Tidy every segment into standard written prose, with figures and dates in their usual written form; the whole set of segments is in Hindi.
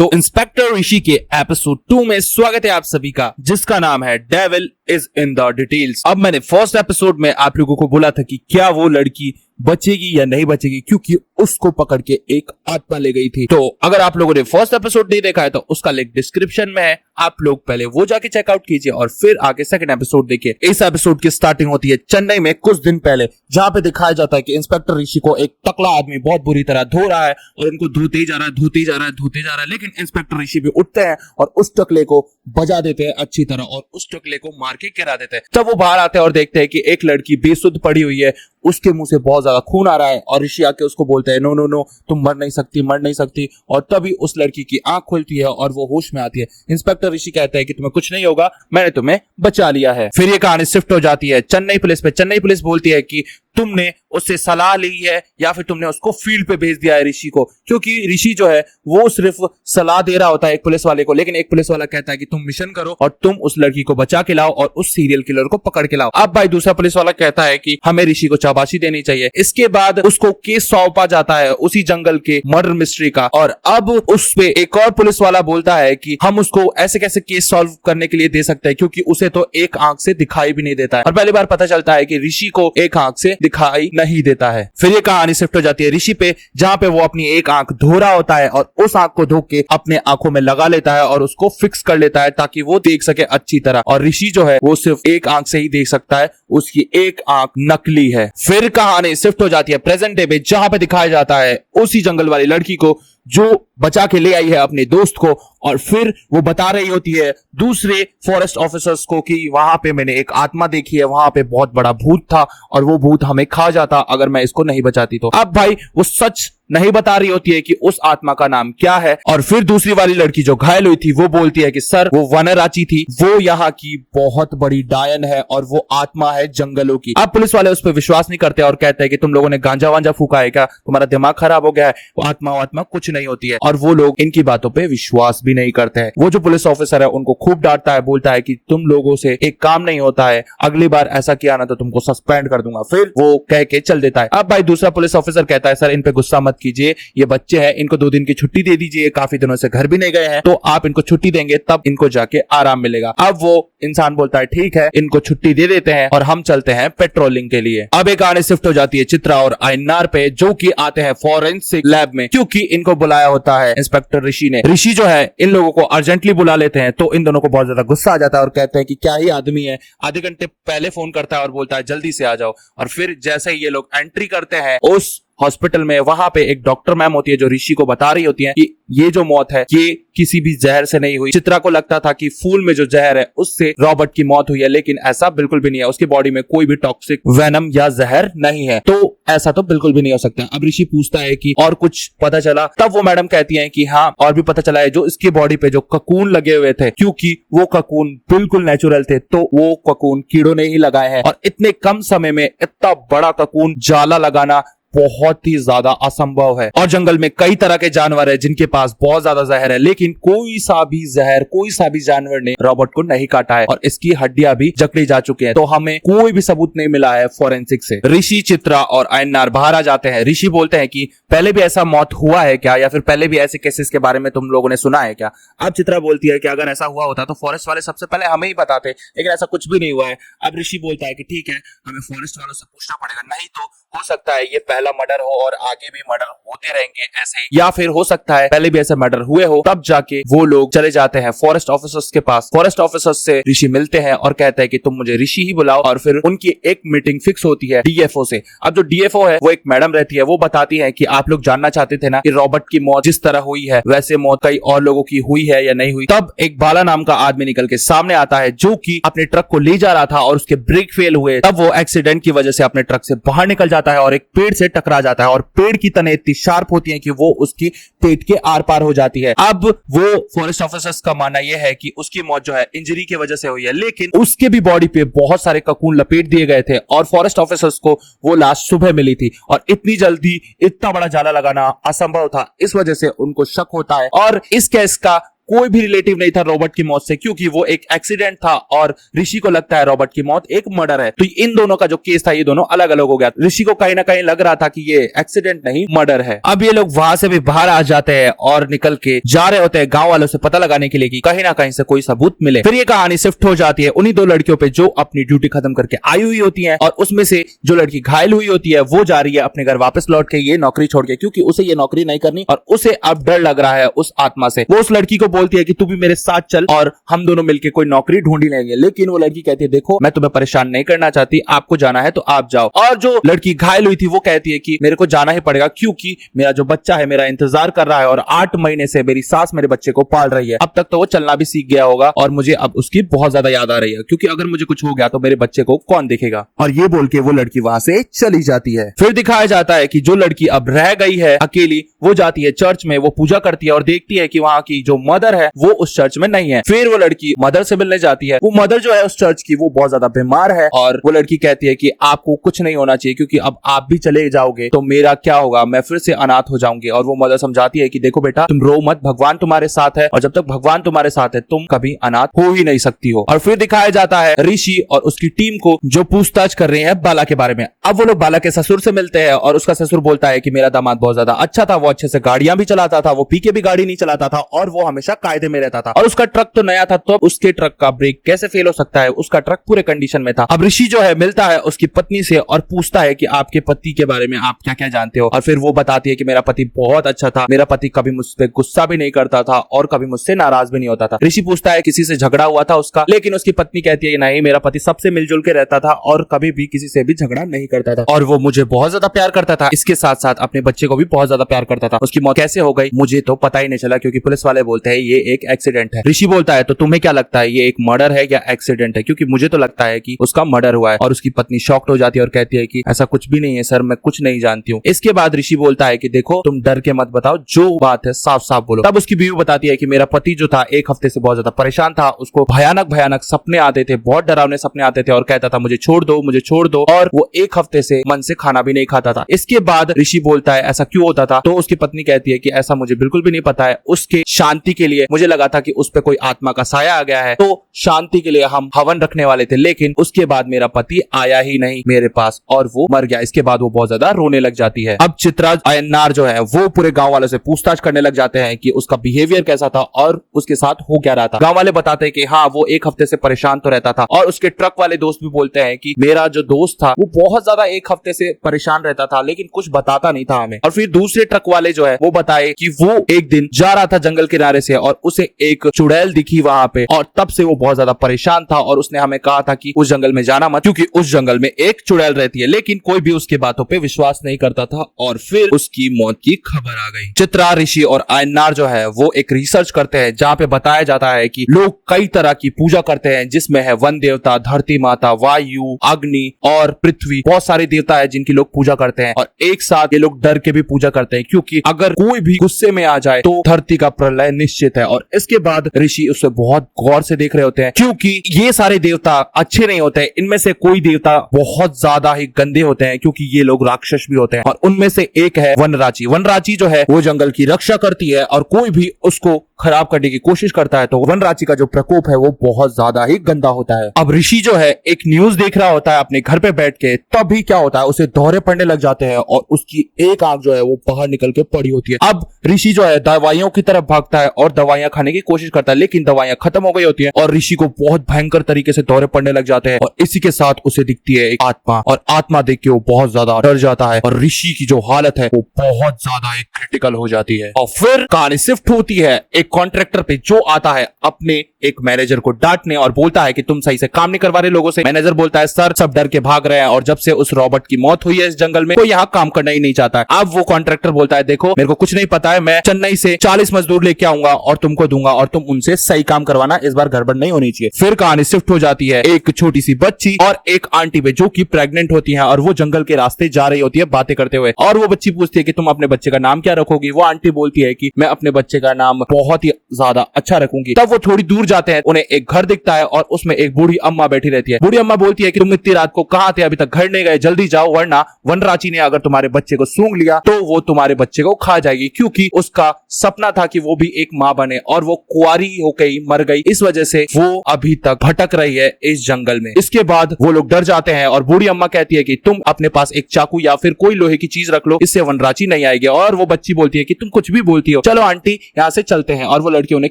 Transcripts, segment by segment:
तो इंस्पेक्टर ऋषि के एपिसोड 2 में स्वागत है आप सभी का, जिसका नाम है devil is in the details. अब मैंने फर्स्ट एपिसोड में आप लोगों को बोला था कि क्या वो लड़की बचेगी या नहीं बचेगी, क्योंकि उसको पकड़ के एक आत्मा ले गई थी। तो अगर आप लोगों ने फर्स्ट एपिसोड नहीं देखा है तो उसका लिंक डिस्क्रिप्शन में है, आप लोग पहले वो जाके चेकआउट कीजिए और फिर आगे सेकंड एपिसोड देखिए। इस एपिसोड की स्टार्टिंग होती है चेन्नई में कुछ दिन पहले, जहां पे दिखाया जाता है कि इंस्पेक्टर ऋषि को एक टकला आदमी बहुत बुरी तरह धो रहा है और उनको धोते ही जा रहा है, लेकिन इंस्पेक्टर ऋषि भी उठते हैं और उस टकले को बजा देते हैं अच्छी तरह और उस टकले को मार के गिरा देते हैं। तब वो बाहर आते हैं और देखते हैं कि एक लड़की बेसुध पड़ी हुई है, उसके मुंह से बहुत ज्यादा खून आ रहा है और ऋषि आके उसको बोलते हैं नो तुम मर नहीं सकती। और तभी उस लड़की की आंख खुलती है और वो होश में आती है। इंस्पेक्टर ऋषि कहते हैं कि तुम्हें कुछ नहीं होगा, मैंने तुम्हें बचा लिया है। फिर ये कहानी शिफ्ट हो जाती है चेन्नई पुलिस पे। चेन्नई पुलिस बोलती है कि तुमने उससे सलाह ली है या फिर तुमने उसको फील्ड पे भेज दिया है ऋषि को, क्योंकि ऋषि जो है वो सिर्फ सलाह दे रहा होता है एक पुलिस वाले को, लेकिन एक पुलिस वाला कहता है कि तुम मिशन करो और तुम उस लड़की को बचा के लाओ और उस सीरियल किलर को पकड़ के लाओ। अब भाई दूसरा पुलिस वाला कहता है कि हमें ऋषि को शाबाशी देनी चाहिए। इसके बाद उसको केस सौंपा जाता है उसी जंगल के मर्डर मिस्ट्री का, और अब उस पे एक और पुलिस वाला बोलता है कि हम उसको ऐसे कैसे केस सॉल्व करने के लिए दे सकते हैं, क्योंकि उसे तो एक आंख से दिखाई भी नहीं देता है। और पहली बार पता चलता है कि ऋषि को एक आंख से दिखाई नहीं देता है। फिर ये कहानी शिफ्ट हो जाती है ऋषि पे, जहां पे वो अपनी एक आंख धो रहा होता है और उस आंख को धो के अपने आंखों में लगा लेता है और उसको फिक्स कर लेता है ताकि वो देख सके अच्छी तरह। और ऋषि जो है वो सिर्फ एक आंख से ही देख सकता है, उसकी एक आंख नकली है। फिर कहानी शिफ्ट हो जाती है प्रेजेंट डे में, जहां पे दिखाया जाता है उसी जंगल वाली लड़की को जो बचा के ले आई है अपने दोस्त को, और फिर वो बता रही होती है दूसरे फॉरेस्ट ऑफिसर्स को कि वहां पे मैंने एक आत्मा देखी है, वहां पे बहुत बड़ा भूत था और वो भूत हमें खा जाता अगर मैं इसको नहीं बचाती तो। अब भाई वो सच नहीं बता रही होती है कि उस आत्मा का नाम क्या है। और फिर दूसरी वाली लड़की जो घायल हुई थी वो बोलती है कि सर वो वनराची थी, वो यहाँ की बहुत बड़ी डायन है और वो आत्मा है जंगलों की। अब पुलिस वाले उस पर विश्वास नहीं करते और कहते हैं कि तुम लोगों ने गांजा वांजा फूका है क्या, तुम्हारा दिमाग खराब हो गया है, वो आत्मा कुछ नहीं होती है। और वो लोग इनकी बातों पे विश्वास भी नहीं करते हैं। वो जो पुलिस ऑफिसर है उनको खूब डांटता है, बोलता है कि तुम लोगों से एक काम नहीं होता है, अगली बार ऐसा किया ना तो तुमको सस्पेंड कर दूंगा। फिर वो कह के चल देता है। अब भाई दूसरा पुलिस ऑफिसर कहता है सर इन पे गुस्सा मत कीजिए, ये बच्चे हैं, इनको 2 दिन की छुट्टी दे दीजिए, काफी दिनों से घर भी नहीं गए हैं, तो आप इनको छुट्टी देंगे तब इनको जाके आराम मिलेगा। अब वो इंसान बोलता है ठीक है, इनको छुट्टी दे देते हैं और हम चलते हैं पेट्रोलिंग के लिए। अब एक कहानी शिफ्ट हो जाती है चित्रा और आयनार पे, जो कि आते हैं फॉरेंसिक लैब में, क्योंकि इनको बुलाया होता है इंस्पेक्टर ऋषि ने। ऋषि जो है इन लोगों को अर्जेंटली बुला लेते हैं, तो इन दोनों को बहुत ज्यादा गुस्सा आ जाता है और कहते हैं कि क्या ही आदमी है, आधे घंटे पहले फोन करता है और बोलता है जल्दी से आ जाओ। और फिर जैसे ही ये लोग एंट्री करते हैं उस हॉस्पिटल में, वहां पे एक डॉक्टर मैम होती है जो ऋषि को बता रही होती है कि ये जो मौत है ये किसी भी जहर से नहीं हुई। चित्रा को लगता था कि फूल में जो जहर है उससे रॉबर्ट की मौत हुई है, लेकिन ऐसा बिल्कुल भी नहीं है, उसकी बॉडी में कोई भी टॉक्सिक वेनम या जहर नहीं है, तो ऐसा तो बिल्कुल भी नहीं हो सकता। अब ऋषि पूछता है कि और कुछ पता चला, तब वो मैडम कहती हैं कि हाँ और भी पता चला है, जो इसकी बॉडी पे जो ककून लगे हुए थे, क्योंकि वो ककून बिल्कुल नेचुरल थे, तो वो ककून कीड़ों ने ही लगाए हैं और इतने कम समय में इतना बड़ा ककून जाला लगाना बहुत ही ज्यादा असंभव है। और जंगल में कई तरह के जानवर है जिनके पास बहुत ज्यादा जहर है, लेकिन कोई सा भी जहर, कोई सा भी जानवर ने रॉबर्ट को नहीं काटा है और इसकी हड्डियां भी जकड़ी जा चुकी हैं, तो हमें कोई भी सबूत नहीं मिला है फॉरेंसिक से। ऋषि, चित्रा और आयनार बाहर आ जाते हैं। ऋषि बोलते हैं कि पहले भी ऐसा मौत हुआ है क्या, या फिर पहले भी ऐसे केसेस के बारे में तुम लोगों ने सुना है क्या। अब चित्रा बोलती है कि अगर ऐसा हुआ होता तो फॉरेस्ट वाले सबसे पहले हमें ही बताते, लेकिन ऐसा कुछ भी नहीं हुआ है। अब ऋषि बोलता है कि ठीक है, हमें फॉरेस्ट वालों से पूछना पड़ेगा, नहीं तो हो सकता है ये पहला मर्डर हो और आगे भी मर्डर होते रहेंगे ऐसे ही, या फिर हो सकता है पहले भी ऐसे मर्डर हुए हो। तब जाके वो लोग चले जाते हैं फॉरेस्ट ऑफिसर्स के पास। फॉरेस्ट ऑफिसर्स से ऋषि मिलते हैं और कहते हैं कि तुम मुझे ऋषि ही बुलाओ, और फिर उनकी एक मीटिंग फिक्स होती है डीएफओ से। अब जो डीएफओ है वो एक मैडम रहती है, वो बताती है कि आप लोग जानना चाहते थे ना कि रॉबर्ट की मौत जिस तरह हुई है वैसे मौत कई और लोगों की हुई है या नहीं हुई। तब एक बाला नाम का आदमी निकल के सामने आता है, जो कि अपने ट्रक को ले जा रहा था और उसके ब्रेक फेल हुए। तब वो एक्सीडेंट की वजह से अपने ट्रक से बाहर निकल जाता है और एक पेड़ से टकरा जाता है, और पेड़ की तने इतनी शार्प होती है कि वो उसकी पेट के आर पार हो जाती है। अब वो फॉरेस्ट ऑफिसर्स का मानना यह है कि उसकी मौत जो है इंजरी की वजह से हुई है, लेकिन उसके भी बॉडी पे बहुत सारे ककून लपेट दिए गए थे और फॉरेस्ट ऑफिसर्स को वो लाश सुबह मिली थी, और इतनी जल्दी इतना बड़ा जाला लगाना असंभव था। इस वजह से उनको शक होता है और इस केस का कोई भी रिलेटिव नहीं था रॉबर्ट की मौत से, क्योंकि वो एक एक्सीडेंट था और ऋषि को लगता है रॉबर्ट की मौत एक मर्डर है। तो इन दोनों का जो केस था ये दोनों अलग अलग हो गया। ऋषि को कहीं ना कहीं लग रहा था कि ये एक्सीडेंट नहीं मर्डर है। अब ये लोग वहां से भी बाहर आ जाते हैं और निकल के जा रहे होते हैं गांव वालों से पता लगाने के लिए कि कहीं ना कहीं से कोई सबूत मिले। फिर ये कहानी शिफ्ट हो जाती है उन्हीं दो लड़कियों पे जो अपनी ड्यूटी खत्म करके आई हुई होती है, और उसमें से जो लड़की घायल हुई होती है वो जा रही है अपने घर वापस लौट के ये नौकरी छोड़ के, क्योंकि उसे ये नौकरी नहीं करनी और उसे अब डर लग रहा है उस आत्मा से। वो उस लड़की को बोलती है कि तू भी मेरे साथ चल और हम दोनों मिलकर कोई नौकरी ढूंढी लेंगे, लेकिन वो लड़की कहती है देखो मैं तुम्हें परेशान नहीं करना चाहती, आपको जाना है तो आप जाओ। और जो लड़की घायल हुई थी वो कहती है कि मेरे को जाना ही पड़ेगा क्योंकि मेरा जो बच्चा है मेरा इंतजार कर रहा है और 8 महीने से मेरी सास मेरे बच्चे को पाल रही है। अब तक तो वो चलना भी सीख गया होगा और मुझे अब उसकी बहुत ज्यादा याद आ रही है, क्योंकि अगर मुझे कुछ हो गया तो मेरे बच्चे को कौन देखेगा। और ये बोल के वो लड़की वहां से चली जाती है। फिर दिखाया जाता है कि जो लड़की अब रह गई है अकेली, वो जाती है चर्च में, वो पूजा करती है और देखती है कि वहां की जो मदर है वो उस चर्च में नहीं है। फिर वो लड़की मदर से मिलने जाती है। वो मदर जो है उस चर्च की वो बहुत ज्यादा बीमार है और वो लड़की कहती है कि आपको कुछ नहीं होना चाहिए, क्योंकि अब आप भी चले जाओगे तो मेरा क्या होगा, मैं फिर से अनाथ हो जाऊंगी। और वो मदर समझाती है कि देखो बेटा तुम रो मत, भगवान तुम्हारे साथ है और जब तक भगवान तुम्हारे साथ है तुम कभी अनाथ हो ही नहीं सकती हो। और फिर दिखाया जाता है ऋषि और उसकी टीम को जो पूछताछ कर रहे हैं बाला के बारे में। अब वो लोग बाला के ससुर से मिलते हैं और उसका ससुर बोलता है कि मेरा दामाद बहुत ज्यादा अच्छा था, वो अच्छे से गाड़ियां भी चलाता था, वो पी के भी गाड़ी नहीं चलाता था और वो हमेशा कायदे में रहता था। और उसका ट्रक तो नया था, तो उसके ट्रक का ब्रेक कैसे फेल हो सकता है, उसका ट्रक पूरे कंडीशन में था। अब ऋषि जो है मिलता है उसकी पत्नी से और पूछता है कि आपके पति के बारे में आप क्या क्या जानते हो। और फिर वो बताती है कि मेरा पति बहुत अच्छा था, मेरा पति कभी मुझ पर गुस्सा भी नहीं करता था और कभी मुझसे नाराज भी नहीं होता था। ऋषि पूछता है किसी से झगड़ा हुआ था उसका, लेकिन उसकी पत्नी कहती है नहीं, मेरा पति सबसे मिलजुल के रहता था और कभी भी किसी से भी झगड़ा नहीं करता था और वो मुझे बहुत ज्यादा प्यार करता था, इसके साथ साथ अपने बच्चे को भी बहुत ज्यादा प्यार करता था। उसकी मौत कैसे हो गई मुझे तो पता ही नहीं चला, क्योंकि पुलिस वाले बोलते हैं ये एक एक्सीडेंट है। ऋषि बोलता है तो तुम्हें क्या लगता है ये एक मर्डर है या एक्सीडेंट है, क्योंकि मुझे तो लगता है कि उसका मर्डर हुआ है। और उसकी पत्नी शॉक्ड हो जाती है और कहती है कि ऐसा कुछ भी नहीं है सर, मैं कुछ नहीं जानती हूँ। इसके बाद ऋषि बोलता है कि देखो तुम डर के मत बताओ, जो बात है साफ साफ बोलो। तब उसकी बीवी बताती है कि मेरा पति जो था एक हफ्ते से बहुत ज्यादा परेशान था, उसको भयानक भयानक सपने आते थे, बहुत डरावने सपने आते थे और कहता था मुझे छोड़ दो मुझे छोड़ दो, और वो एक हफ्ते से मन से खाना भी नहीं खाता था। इसके बाद ऋषि बोलता है ऐसा क्यों होता था, तो उसकी पत्नी कहती है कि ऐसा मुझे बिल्कुल भी नहीं पता है, उसके शांति के लिए मुझे लगा था कि उस पे कोई आत्मा का साया आ गया है, तो शांति के लिए हम हवन रखने वाले थे, लेकिन उसके बाद मेरा पति आया ही नहीं मेरे पास और वो मर गया। इसके बाद वो बहुत ज्यादा रोने लग जाती है। अब चित्रा अय्यनार जो है वो पूरे गांव वालों से पूछताछ करने लग जाते हैं कि उसका बिहेवियर कैसा था और उसके साथ हो क्या रहा था। गांव वाले बताते हैं कि हाँ वो एक हफ्ते से परेशान तो रहता था, और उसके ट्रक वाले दोस्त भी बोलते हैं कि मेरा जो दोस्त था वो बहुत ज्यादा एक हफ्ते से परेशान रहता था लेकिन कुछ बताता नहीं था हमें। और फिर दूसरे ट्रक वाले जो है वो बताए कि वो एक दिन जा रहा था जंगल किनारे से और उसे एक चुड़ैल दिखी वहां पे, और तब से वो बहुत ज्यादा परेशान था और उसने हमें कहा था कि उस जंगल में जाना मत, क्योंकि उस जंगल में एक चुड़ैल रहती है। लेकिन कोई भी उसकी बातों पे विश्वास नहीं करता था और फिर उसकी मौत की खबर आ गई। चित्रा, ऋषि और अय्यनार जो है वो एक रिसर्च करते हैं जहाँ पे बताया जाता है कि लोग कई तरह की पूजा करते हैं, जिसमें है वन देवता, धरती माता, वायु, अग्नि और पृथ्वी। बहुत सारे देवता है जिनकी लोग पूजा करते हैं और एक साथ ये लोग डर के भी पूजा करते हैं, क्योंकि अगर कोई भी गुस्से में आ जाए तो धरती का प्रलय निश्चित है। और इसके बाद ऋषि उसे बहुत गौर से देख रहे होते हैं, क्योंकि ये सारे देवता अच्छे नहीं होते हैं। इनमें से कोई देवता बहुत ज्यादा ही गंदे होते हैं, क्योंकि ये लोग राक्षस भी होते हैं। और उनमें से एक है वनराची। वनराची जो है वो जंगल की रक्षा करती है और कोई भी उसको खराब करने की कोशिश करता है तो वनराची का जो प्रकोप है वो बहुत ज्यादा ही गंदा होता है। अब ऋषि जो है एक न्यूज देख रहा होता है अपने घर पे बैठ के, तभी क्या होता है उसे दौरे पड़ने लग जाते हैं और उसकी एक आंख जो है वो बाहर निकल के पड़ी होती है। अब ऋषि जो है दवाइयों की तरफ भागता है और दवाइयां खाने की कोशिश करता है, लेकिन दवाइयां खत्म हो गई होती है और ऋषि को बहुत भयंकर तरीके से दौरे पड़ने लग जाते हैं। और इसी के साथ उसे दिखती है एक आत्मा, और आत्मा देख के वो बहुत ज्यादा डर जाता है और ऋषि की जो हालत है वो बहुत ज्यादा क्रिटिकल हो जाती है। और फिर कहानी शिफ्ट होती है एक कॉन्ट्रैक्टर पे जो आता है अपने एक मैनेजर को डांटने और बोलता है कि तुम सही से काम नहीं करवा रहे लोगों से। मैनेजर बोलता है सर सब डर के भाग रहे हैं और जब से उस रॉबर्ट की मौत हुई है इस जंगल में, तो यहाँ काम करना ही नहीं चाहता है। अब वो कॉन्ट्रैक्टर बोलता है देखो मेरे को कुछ नहीं पता है, मैं चेन्नई से 40 मजदूर लेके आऊंगा और तुमको दूंगा और तुम उनसे सही काम करवाना, इस बार गड़बड़ नहीं होनी चाहिए। फिर कहानी शिफ्ट हो जाती है एक छोटी सी बच्ची और एक आंटी पे जो की प्रेग्नेंट होती है और वो जंगल के रास्ते जा रही होती है बातें करते हुए। और वो बच्ची पूछती है कि तुम अपने बच्चे का नाम क्या रखोगी। वो आंटी बोलती है कि मैं अपने बच्चे का नाम बहुत ही ज्यादा अच्छा रखूंगी। तब वो थोड़ी दूर जाते हैं, उन्हें एक घर दिखता है और उसमें एक बूढ़ी अम्मा बैठी रहती है। बूढ़ी अम्मा बोलती है कि तुम इतनी रात को कहाँ थे, अभी तक घर नहीं गए, जल्दी जाओ वरना वनराची ने अगर तुम्हारे बच्चे को सूंघ लिया तो वो तुम्हारे बच्चे को खा जाएगी, क्योंकि उसका सपना था कि वो भी एक माँ बने और वो कुंवारी हो गई, मर गई, इस वजह से वो अभी तक भटक रही है इस जंगल में। इसके बाद वो लोग डर जाते हैं और बूढ़ी अम्मा कहती है कि तुम अपने पास एक चाकू या फिर कोई लोहे की चीज रख लो, इससे वनराची नहीं आएगी। और वो बच्ची बोलती है कि तुम कुछ भी बोलती हो, चलो आंटी यहाँ से चलते हैं। और वो लड़की उन्हें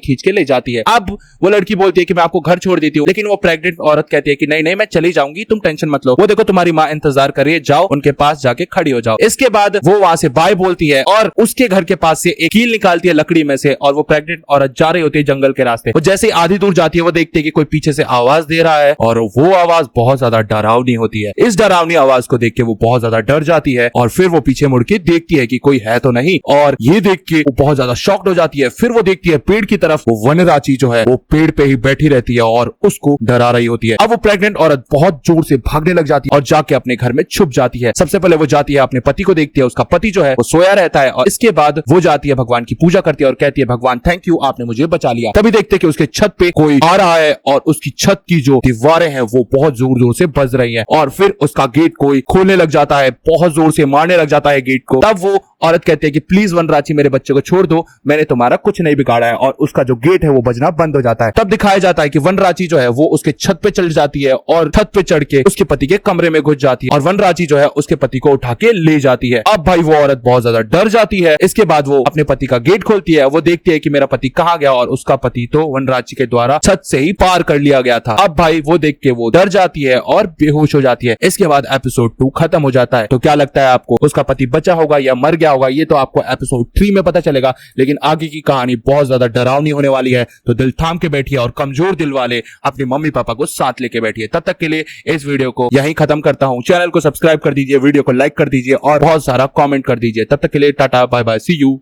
खींच के ले जाती है। अब वो लड़की बोलती है कि मैं आपको घर छोड़ देती हूँ, लेकिन वो प्रेग्नेंट औरत कहती है कि नहीं नहीं मैं चली जाऊंगी, तुम टेंशन मत लो, वो देखो तुम्हारी माँ इंतजार कर रही है, जाओ उनके पास जाके खड़ी हो जाओ। इसके बाद वो वहां से बाय बोलती है और उसके घर के पास से एक कील निकालती है लकड़ी में से, और वो प्रेग्नेंट औरत जा रही होती है जंगल के रास्ते। वो जैसे ही आधी दूर जाती है वो देखती है कि कोई पीछे से आवाज दे रहा है और वो आवाज बहुत ज्यादा डरावनी होती है। इस डरावनी आवाज को देख के वो बहुत ज्यादा डर जाती है और फिर वो पीछे मुड़ के देखती है कि कोई है तो नहीं, और ये देख के वो बहुत ज्यादा शॉक्ड हो जाती है। फिर वो देखती है पेड़ की तरफ, वो वनराची जो है वो पेड़ पे ही बैठी रहती है और उसको डरा रही होती है। अब वो प्रेग्नेंट औरत बहुत जोर से भागने लग जाती है और जाके अपने घर में छुप जाती है। सबसे पहले वो जाती है अपने पति को देखती है, उसका पति जो है वो सोया रहता है, और इसके बाद वो जाती है भगवान की पूजा करती है और कहती है भगवान थैंक यू, आपने मुझे बचा लिया। तभी देखते हैं कि उसके छत पे कोई आ रहा है और उसकी छत की जो दीवारें हैं वो बहुत जोर जोर से बज रही हैं, और फिर उसका गेट कोई खोलने लग जाता है, बहुत जोर से मारने लग जाता है गेट को। तब वो औरत कहती है कि प्लीज वनराची मेरे बच्चे को छोड़ दो, मैंने तुम्हारा कुछ नहीं बिगाड़ा है, और उसका जो गेट है वो बजना बंद हो जाता है। तब दिखाया जाता है कि वनराची जो है वो उसके छत पे चढ़ जाती है और छत पे चढ़ के उसके पति के कमरे में घुस जाती है और वनराची जो है उसके पति को उठा के ले जाती है। अब भाई वो औरत बहुत ज्यादा डर जाती है। इसके बाद वो अपने पति का गेट खोलती है, वो देखती है कि मेरा पति कहाँ गया, और उसका पति तो वनराची के द्वारा छत से ही पार कर लिया गया था। अब भाई वो देख के वो डर जाती है और बेहोश हो जाती है। इसके बाद एपिसोड 2 खत्म हो जाता है। तो क्या लगता है आपको, उसका पति बचा होगा या मर गया होगा, ये तो आपको एपिसोड 3 में पता चलेगा, लेकिन आगे की कहानी बहुत ज्यादा डरावनी होने वाली है। तो दिल थाम के बैठिए और कमजोर दिल वाले अपने मम्मी पापा को साथ लेके बैठिए। तब तक के लिए इस वीडियो को यहीं खत्म करता हूं। चैनल को सब्सक्राइब कर दीजिए, वीडियो को लाइक कर दीजिए और बहुत सारा कमेंट कर दीजिए। तब तक के लिए tata bye bye, see you.